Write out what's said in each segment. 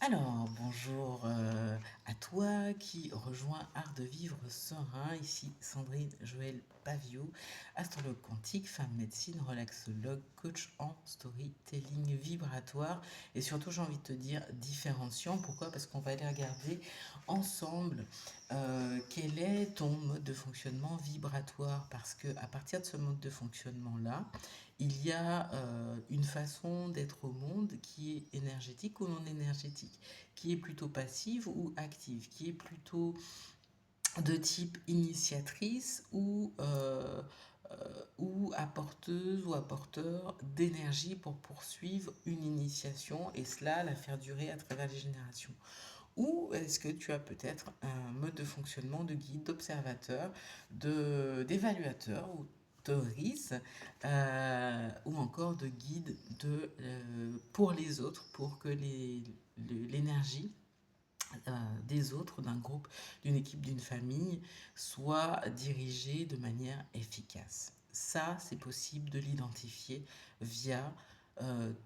Alors, bonjour à toi qui rejoins Art de Vivre Serein. Ici Sandrine Joël Pavio, astrologue quantique, femme médecine, relaxologue, coach en storytelling vibratoire et surtout, j'ai envie de te dire différenciant. Pourquoi? Parce qu'on va aller regarder ensemble quel est ton mode de fonctionnement vibratoire. Parce que à partir de ce mode de fonctionnement-là, il y a une façon d'être au monde qui est énergétique ou non énergétique, qui est plutôt passive ou active, qui est plutôt de type initiatrice ou apporteuse ou apporteur d'énergie pour poursuivre une initiation et cela la faire durer à travers les générations. Ou est-ce que tu as peut-être un mode de fonctionnement de guide, d'observateur, d'évaluateur ou d'autrice, ou encore de guide pour les autres, pour que l'énergie des autres, d'un groupe, d'une équipe, d'une famille, soit dirigée de manière efficace. Ça, c'est possible de l'identifier via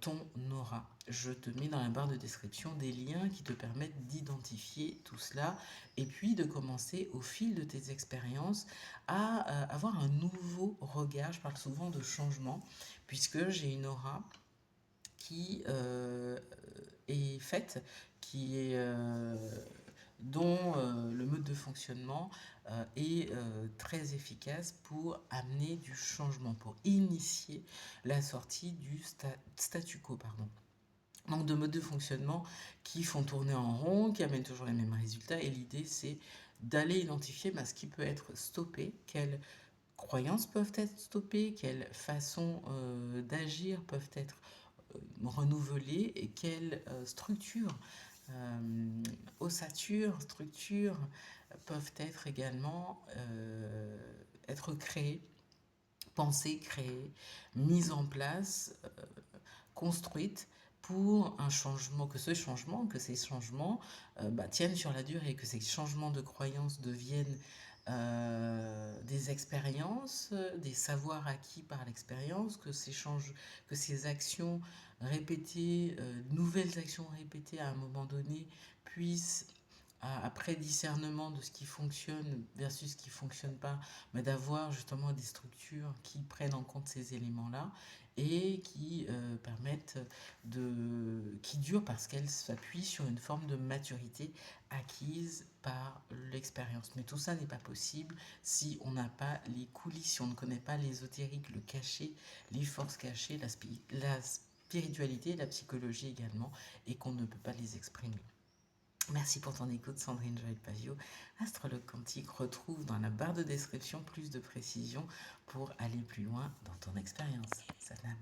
ton aura. Je te mets dans la barre de description des liens qui te permettent d'identifier tout cela et puis de commencer au fil de tes expériences à avoir un nouveau regard. Je parle souvent de changement puisque j'ai une aura qui est faite, qui est dont le mode de fonctionnement est très efficace pour amener du changement, pour initier la sortie du statu quo, pardon. Donc de modes de fonctionnement qui font tourner en rond, qui amènent toujours les mêmes résultats. Et l'idée, c'est d'aller identifier ce qui peut être stoppé, quelles croyances peuvent être stoppées, quelles façons d'agir peuvent être renouvelées et quelles structures, ossatures, structures peuvent être également être créées, pensées, créées, mises en place, construites pour un changement, que ces changements tiennent sur la durée, que ces changements de croyances deviennent des expériences, des savoirs acquis par l'expérience, que ces actions répétées, nouvelles actions répétées à un moment donné puissent après discernement de ce qui fonctionne versus ce qui ne fonctionne pas, mais d'avoir justement des structures qui prennent en compte ces éléments-là et qui permettent qui durent parce qu'elles s'appuient sur une forme de maturité acquise par l'expérience. Mais tout ça n'est pas possible si on n'a pas les coulisses, si on ne connaît pas l'ésotérique, le cachet, les forces cachées, la spiritualité, la psychologie également, et qu'on ne peut pas les exprimer. Merci pour ton écoute, Sandrine Joël Pavio, astrologue quantique. Retrouve dans la barre de description plus de précisions pour aller plus loin dans ton expérience. Salam.